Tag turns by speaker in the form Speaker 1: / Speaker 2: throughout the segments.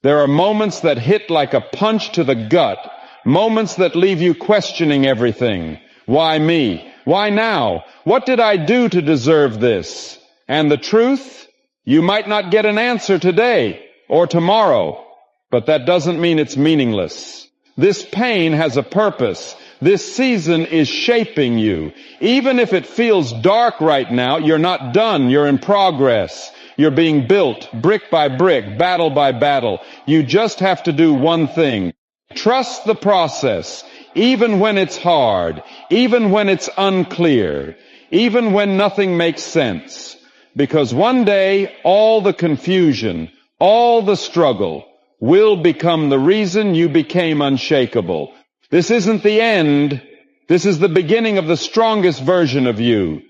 Speaker 1: There are moments that hit like a punch to the gut, moments that leave you questioning everything. Why me? Why now? What did I do to deserve this? And the truth? You might not get an answer today or tomorrow, but that doesn't mean it's meaningless. This pain has a purpose. This season is shaping you. Even if it feels dark right now, you're not done. You're in progress. You're being built brick by brick, battle by battle. You just have to do one thing. Trust the process, even when it's hard, even when it's unclear, even when nothing makes sense. Because one day, all the confusion, all the struggle will become the reason you became unshakable. This isn't the end. This is the beginning of the strongest version of you.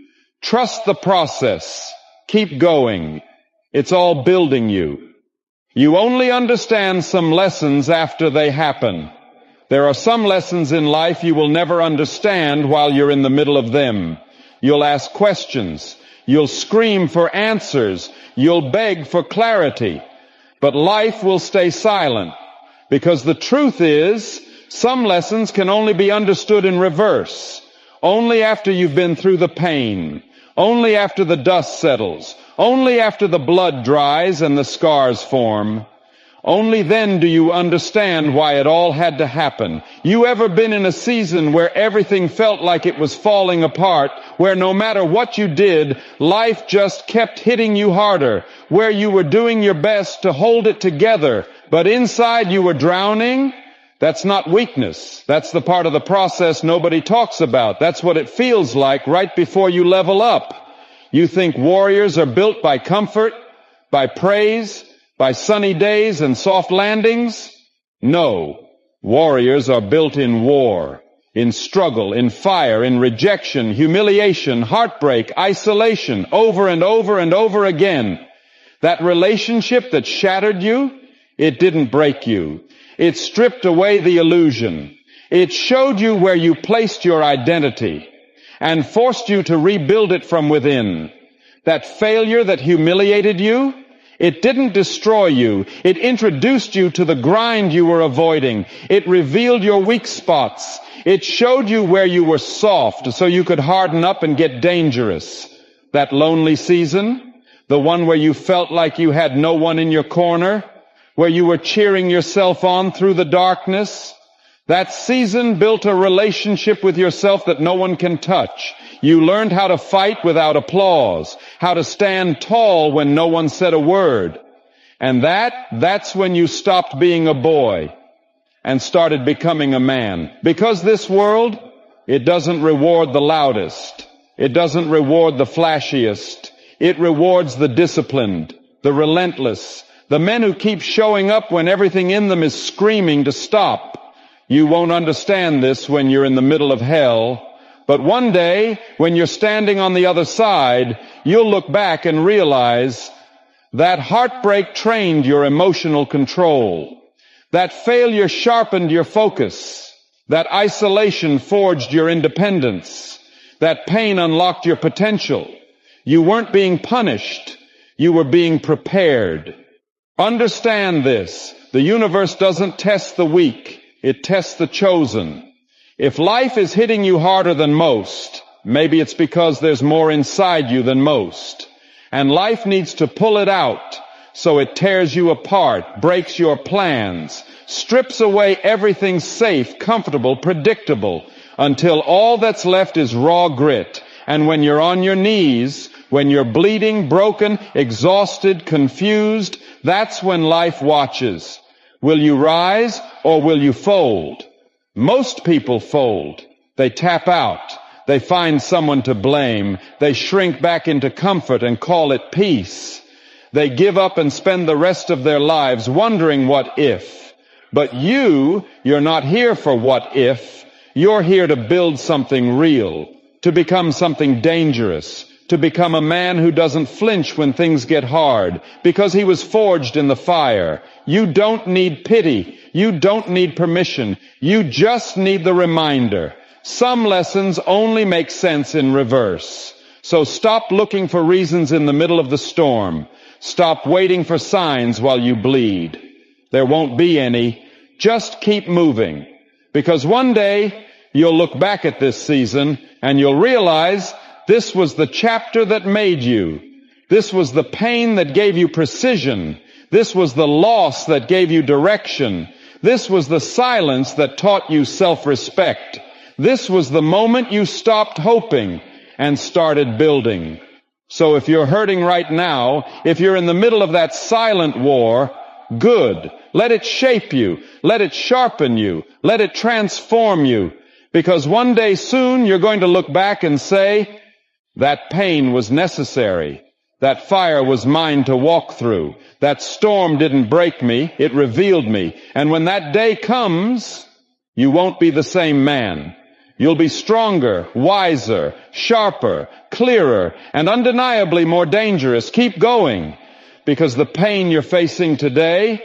Speaker 1: Trust the process. Keep going. It's all building you. You only understand some lessons after they happen. There are some lessons in life you will never understand while you're in the middle of them. You'll ask questions. You'll scream for answers. You'll beg for clarity. But life will stay silent, because the truth is, some lessons can only be understood in reverse, only after you've been through the pain, only after the dust settles, only after the blood dries and the scars form. Only then do you understand why it all had to happen. You ever been in a season where everything felt like it was falling apart, where no matter what you did, life just kept hitting you harder, where you were doing your best to hold it together, but inside you were drowning? That's not weakness. That's the part of the process nobody talks about. That's what it feels like right before you level up. You think warriors are built by comfort, by praise, by sunny days and soft landings? No. Warriors are built in war, in struggle, in fire, in rejection, humiliation, heartbreak, isolation, over and over and over again. That relationship that shattered you, it didn't break you. It stripped away the illusion. It showed you where you placed your identity and forced you to rebuild it from within. That failure that humiliated you, it didn't destroy you. It introduced you to the grind you were avoiding. It revealed your weak spots. It showed you where you were soft so you could harden up and get dangerous. That lonely season, the one where you felt like you had no one in your corner, where you were cheering yourself on through the darkness, that season built a relationship with yourself that no one can touch. You learned how to fight without applause, how to stand tall when no one said a word. And that's when you stopped being a boy and started becoming a man. Because this world, it doesn't reward the loudest. It doesn't reward the flashiest. It rewards the disciplined, the relentless, the men who keep showing up when everything in them is screaming to stop. You won't understand this when you're in the middle of hell. But one day, when you're standing on the other side, you'll look back and realize that heartbreak trained your emotional control. That failure sharpened your focus. That isolation forged your independence. That pain unlocked your potential. You weren't being punished. You were being prepared. Understand this. The universe doesn't test the weak. It tests the chosen. If life is hitting you harder than most, maybe it's because there's more inside you than most. And life needs to pull it out so it tears you apart, breaks your plans, strips away everything safe, comfortable, predictable, until all that's left is raw grit. And when you're on your knees, when you're bleeding, broken, exhausted, confused, that's when life watches. Will you rise or will you fold? Most people fold. They tap out. They find someone to blame. They shrink back into comfort and call it peace. They give up and spend the rest of their lives wondering what if. But you're not here for what if. You're here to build something real, to become something dangerous, to become a man who doesn't flinch when things get hard, because he was forged in the fire. You don't need pity. You don't need permission. You just need the reminder. Some lessons only make sense in reverse. So stop looking for reasons in the middle of the storm. Stop waiting for signs while you bleed. There won't be any. Just keep moving. Because one day you'll look back at this season and you'll realize this was the chapter that made you. This was the pain that gave you precision. This was the loss that gave you direction. This was the silence that taught you self-respect. This was the moment you stopped hoping and started building. So if you're hurting right now, if you're in the middle of that silent war, good. Let it shape you. Let it sharpen you. Let it transform you. Because one day soon you're going to look back and say, that pain was necessary. That fire was mine to walk through. That storm didn't break me. It revealed me. And when that day comes, you won't be the same man. You'll be stronger, wiser, sharper, clearer, and undeniably more dangerous. Keep going, because the pain you're facing today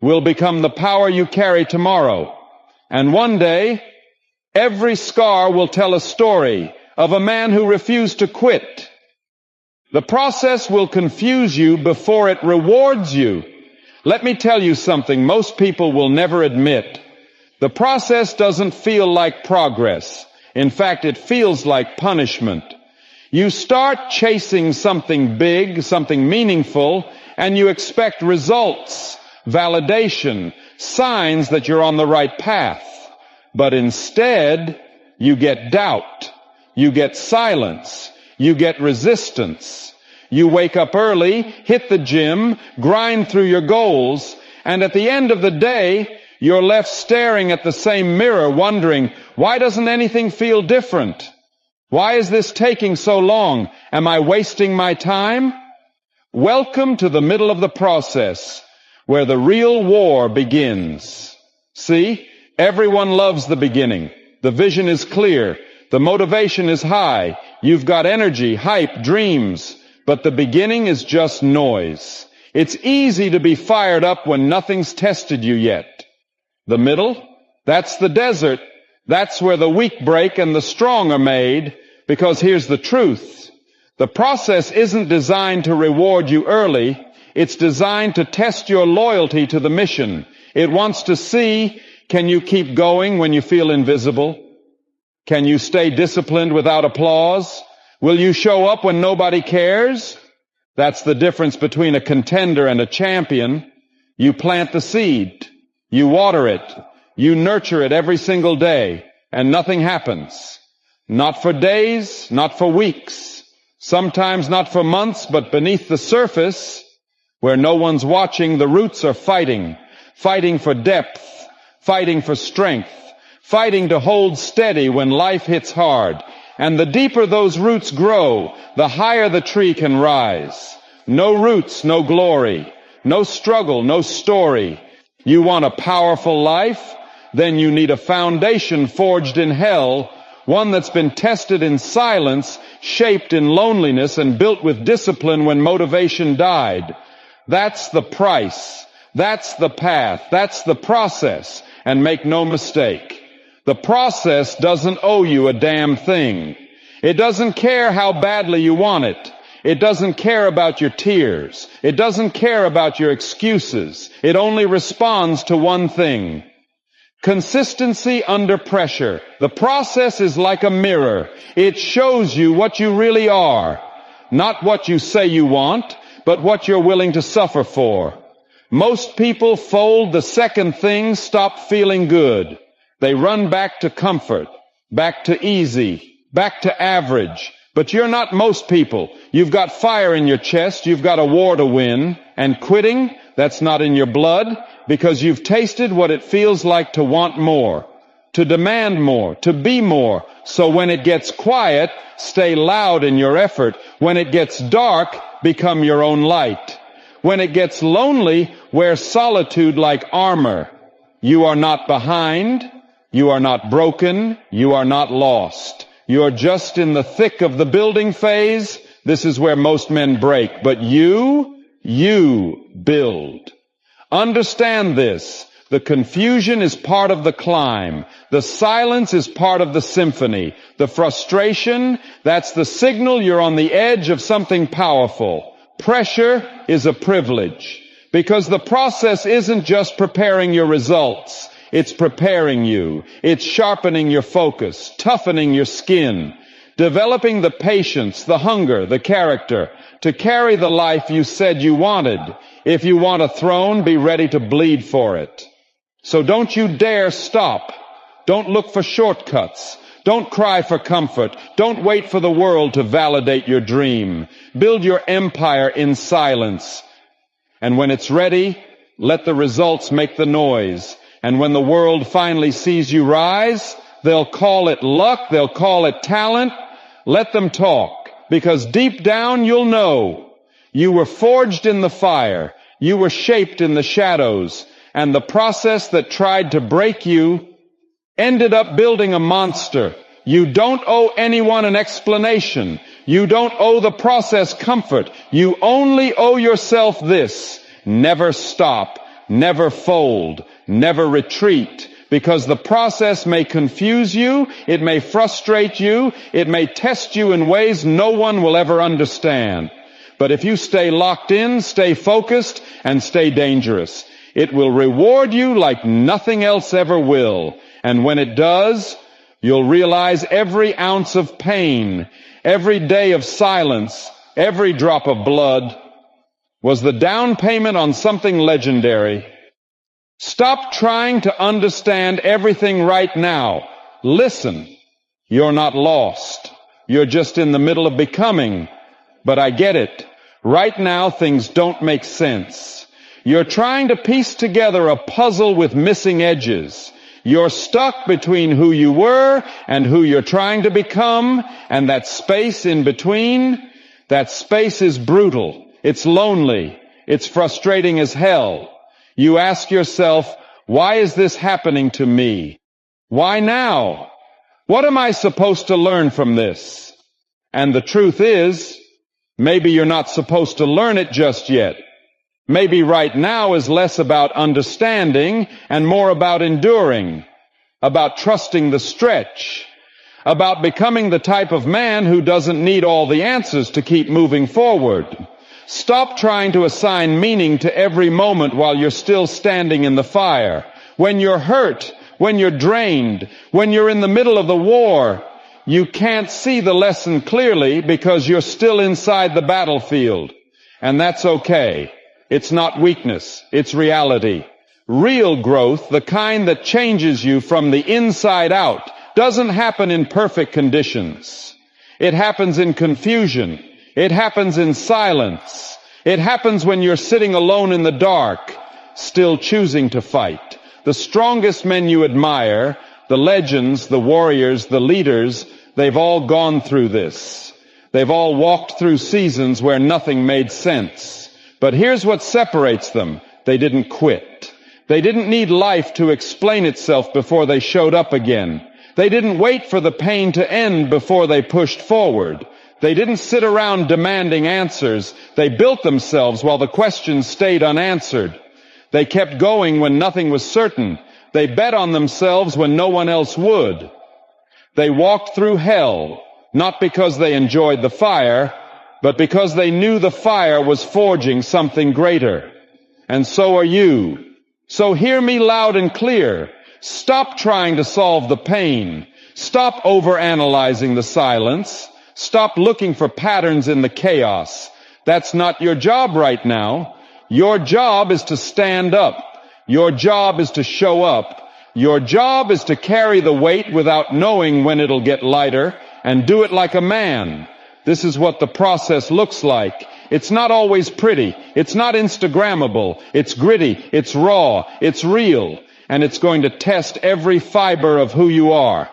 Speaker 1: will become the power you carry tomorrow. And one day, every scar will tell a story of a man who refused to quit. The process will confuse you before it rewards you. Let me tell you something most people will never admit. The process doesn't feel like progress. In fact, it feels like punishment. You start chasing something big, something meaningful, and you expect results, validation, signs that you're on the right path. But instead, you get doubt, you get silence, you get resistance. You wake up early, hit the gym, grind through your goals, and at the end of the day, you're left staring at the same mirror, wondering, why doesn't anything feel different? Why is this taking so long? Am I wasting my time? Welcome to the middle of the process, where the real war begins. See, everyone loves the beginning. The vision is clear. The motivation is high. You've got energy, hype, dreams. But the beginning is just noise. It's easy to be fired up when nothing's tested you yet. The middle, that's the desert. That's where the weak break and the strong are made, because here's the truth. The process isn't designed to reward you early. It's designed to test your loyalty to the mission. It wants to see, can you keep going when you feel invisible? Can you stay disciplined without applause? Will you show up when nobody cares? That's the difference between a contender and a champion. You plant the seed. You water it. You nurture it every single day, and nothing happens. Not for days, not for weeks. Sometimes not for months, but beneath the surface, where no one's watching, the roots are fighting. Fighting for depth. Fighting for strength. Fighting to hold steady when life hits hard. And the deeper those roots grow, the higher the tree can rise. No roots, no glory. No struggle, no story. You want a powerful life? Then you need a foundation forged in hell, one that's been tested in silence, shaped in loneliness, and built with discipline when motivation died. That's the price. That's the path. That's the process. And make no mistake, the process doesn't owe you a damn thing. It doesn't care how badly you want it. It doesn't care about your tears. It doesn't care about your excuses. It only responds to one thing: consistency under pressure. The process is like a mirror. It shows you what you really are. Not what you say you want, but what you're willing to suffer for. Most people fold the second things stop feeling good. They run back to comfort, back to easy, back to average. But you're not most people. You've got fire in your chest. You've got a war to win. And quitting, that's not in your blood, because you've tasted what it feels like to want more, to demand more, to be more. So when it gets quiet, stay loud in your effort. When it gets dark, become your own light. When it gets lonely, wear solitude like armor. You are not behind. You are not broken. You are not lost. You're just in the thick of the building phase. This is where most men break. But you build. Understand this. The confusion is part of the climb. The silence is part of the symphony. The frustration, that's the signal you're on the edge of something powerful. Pressure is a privilege. Because the process isn't just preparing your results. It's preparing you. It's sharpening your focus, toughening your skin, developing the patience, the hunger, the character to carry the life you said you wanted. If you want a throne, be ready to bleed for it. So don't you dare stop. Don't look for shortcuts. Don't cry for comfort. Don't wait for the world to validate your dream. Build your empire in silence. And when it's ready, let the results make the noise. And when the world finally sees you rise, they'll call it luck, they'll call it talent. Let them talk, because deep down you'll know you were forged in the fire, you were shaped in the shadows, and the process that tried to break you ended up building a monster. You don't owe anyone an explanation. You don't owe the process comfort. You only owe yourself this: never stop, never fold, never retreat, because the process may confuse you, it may frustrate you, it may test you in ways no one will ever understand. But if you stay locked in, stay focused, and stay dangerous, it will reward you like nothing else ever will. And when it does, you'll realize every ounce of pain, every day of silence, every drop of blood was the down payment on something legendary. Stop trying to understand everything right now. Listen. You're not lost. You're just in the middle of becoming. But I get it. Right now, things don't make sense. You're trying to piece together a puzzle with missing edges. You're stuck between who you were and who you're trying to become, and that space in between, that space is brutal. It's lonely. It's frustrating as hell. You ask yourself, why is this happening to me? Why now? What am I supposed to learn from this? And the truth is, maybe you're not supposed to learn it just yet. Maybe right now is less about understanding and more about enduring, about trusting the stretch, about becoming the type of man who doesn't need all the answers to keep moving forward. Stop trying to assign meaning to every moment while you're still standing in the fire. When you're hurt, when you're drained, when you're in the middle of the war, you can't see the lesson clearly because you're still inside the battlefield. And that's okay. It's not weakness, it's reality. Real growth, the kind that changes you from the inside out, doesn't happen in perfect conditions. It happens in confusion. It happens in silence. It happens when you're sitting alone in the dark, still choosing to fight. The strongest men you admire, the legends, the warriors, the leaders, they've all gone through this. They've all walked through seasons where nothing made sense. But here's what separates them. They didn't quit. They didn't need life to explain itself before they showed up again. They didn't wait for the pain to end before they pushed forward. They didn't sit around demanding answers. They built themselves while the questions stayed unanswered. They kept going when nothing was certain. They bet on themselves when no one else would. They walked through hell, not because they enjoyed the fire, but because they knew the fire was forging something greater. And so are you. So hear me loud and clear. Stop trying to solve the pain. Stop overanalyzing the silence. Stop looking for patterns in the chaos. That's not your job right now. Your job is to stand up. Your job is to show up. Your job is to carry the weight without knowing when it'll get lighter, and do it like a man. This is what the process looks like. It's not always pretty. It's not Instagrammable. It's gritty. It's raw. It's real. And it's going to test every fiber of who you are.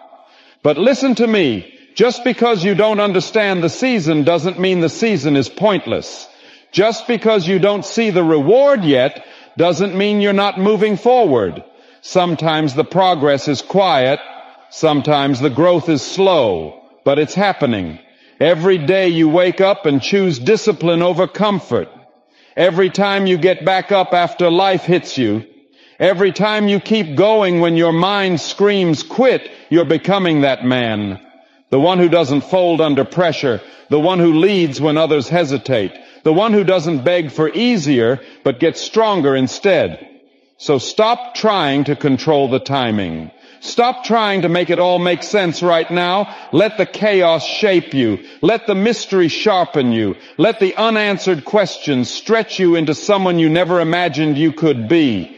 Speaker 1: But listen to me. Just because you don't understand the season doesn't mean the season is pointless. Just because you don't see the reward yet doesn't mean you're not moving forward. Sometimes the progress is quiet. Sometimes the growth is slow. But it's happening. Every day you wake up and choose discipline over comfort. Every time you get back up after life hits you. Every time you keep going when your mind screams quit, you're becoming that man. The one who doesn't fold under pressure. The one who leads when others hesitate. the one who doesn't beg for easier, but gets stronger instead. So stop trying to control the timing. Stop trying to make it all make sense right now. Let the chaos shape you. Let the mystery sharpen you. Let the unanswered questions stretch you into someone you never imagined you could be.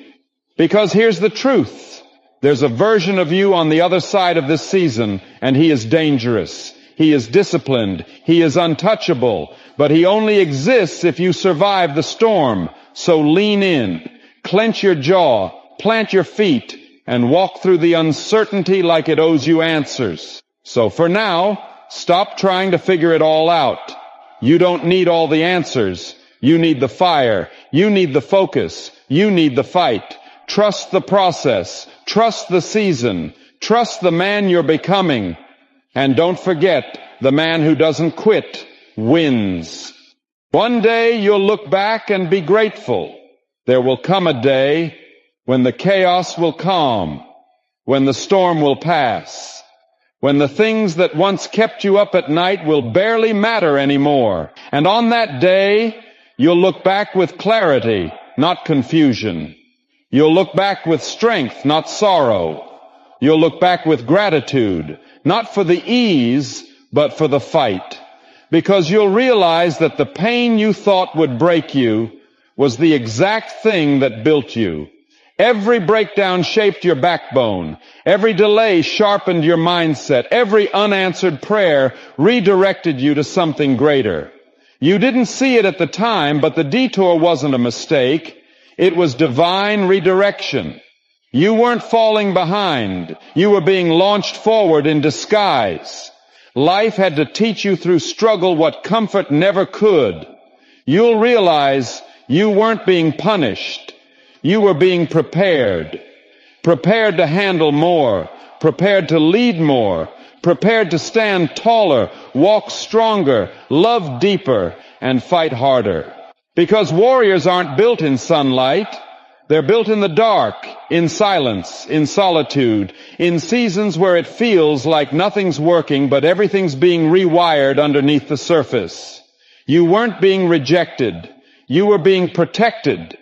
Speaker 1: Because here's the truth. There's a version of you on the other side of this season, and he is dangerous. He is disciplined. He is untouchable. But he only exists if you survive the storm. So lean in. Clench your jaw, plant your feet, and walk through the uncertainty like it owes you answers. So for now, stop trying to figure it all out. You don't need all the answers. You need the fire. You need the focus. You need the fight. Trust the process. Trust the season. Trust the man you're becoming. And don't forget, the man who doesn't quit wins. One day you'll look back and be grateful. There will come a day when the chaos will calm, when the storm will pass, when the things that once kept you up at night will barely matter anymore. And on that day, you'll look back with clarity, not confusion. You'll look back with strength, not sorrow. You'll look back with gratitude, not for the ease, but for the fight. Because you'll realize that the pain you thought would break you was the exact thing that built you. Every breakdown shaped your backbone. Every delay sharpened your mindset. Every unanswered prayer redirected you to something greater. You didn't see it at the time, but the detour wasn't a mistake. It was divine redirection. You weren't falling behind. You were being launched forward in disguise. Life had to teach you through struggle what comfort never could. You'll realize you weren't being punished. You were being prepared. Prepared to handle more. Prepared to lead more. Prepared to stand taller, walk stronger, love deeper, and fight harder. Because warriors aren't built in sunlight. They're built in the dark, in silence, in solitude, in seasons where it feels like nothing's working but everything's being rewired underneath the surface. You weren't being rejected. You were being protected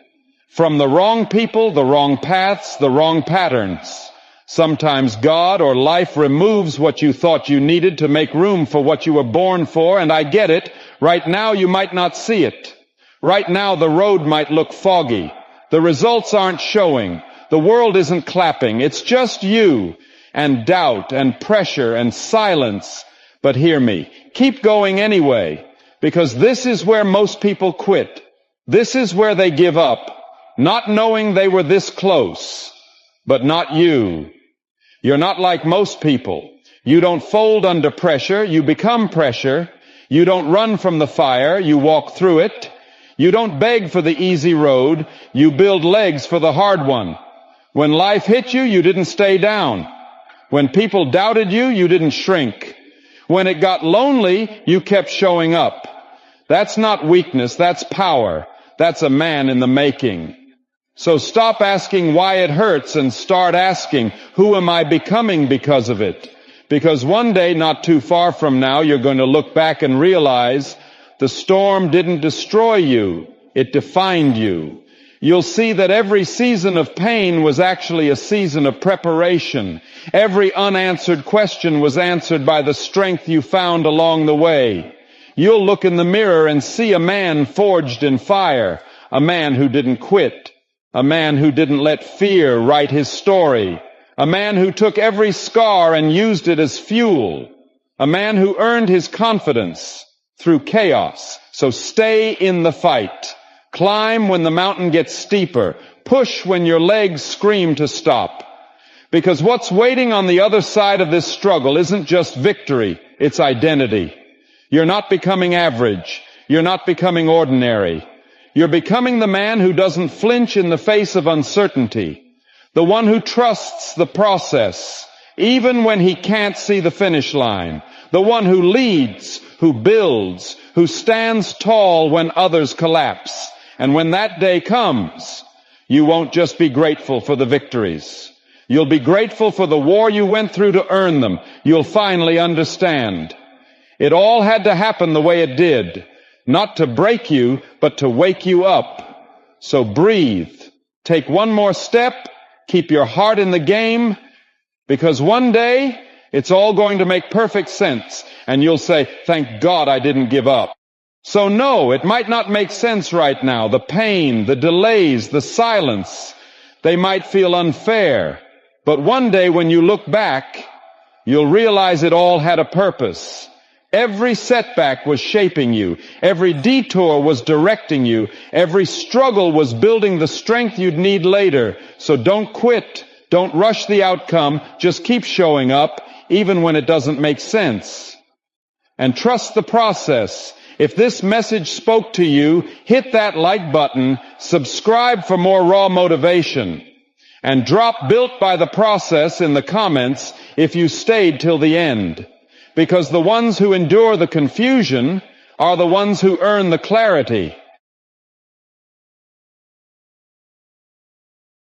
Speaker 1: from the wrong people, the wrong paths, the wrong patterns. Sometimes God or life removes what you thought you needed to make room for what you were born for, and I get it. Right now you might not see it. Right now the road might look foggy. The results aren't showing. The world isn't clapping. It's just you and doubt and pressure and silence. But hear me. Keep going anyway, because this is where most people quit. This is where they give up, not knowing they were this close. But not you. You're not like most people. You don't fold under pressure. You become pressure. You don't run from the fire. You walk through it. You don't beg for the easy road. You build legs for the hard one. When life hit you, you didn't stay down. When people doubted you, you didn't shrink. When it got lonely, you kept showing up. That's not weakness. That's power. That's a man in the making. So stop asking why it hurts and start asking, who am I becoming because of it? Because one day, not too far from now, you're going to look back and realize the storm didn't destroy you. It defined you. You'll see that every season of pain was actually a season of preparation. Every unanswered question was answered by the strength you found along the way. You'll look in the mirror and see a man forged in fire, a man who didn't quit, a man who didn't let fear write his story, a man who took every scar and used it as fuel, a man who earned his confidence through chaos. So stay in the fight. Climb when the mountain gets steeper. Push when your legs scream to stop. Because what's waiting on the other side of this struggle isn't just victory, it's identity. You're not becoming average. You're not becoming ordinary. You're becoming the man who doesn't flinch in the face of uncertainty. The one who trusts the process, even when he can't see the finish line. The one who leads, who builds, who stands tall when others collapse. And when that day comes, you won't just be grateful for the victories. You'll be grateful for the war you went through to earn them. You'll finally understand. It all had to happen the way it did, not to break you, but to wake you up. So breathe. Take one more step. Keep your heart in the game, because one day it's all going to make perfect sense, and you'll say, thank God I didn't give up. So no, it might not make sense right now. The pain, the delays, the silence, they might feel unfair. But one day when you look back, you'll realize it all had a purpose. Every setback was shaping you. Every detour was directing you. Every struggle was building the strength you'd need later. So don't quit. Don't rush the outcome. Just keep showing up, even when it doesn't make sense. And trust the process. If this message spoke to you, hit that like button, subscribe for more raw motivation, and drop "built by the process" in the comments if you stayed till the end. Because the ones who endure the confusion are the ones who earn the clarity.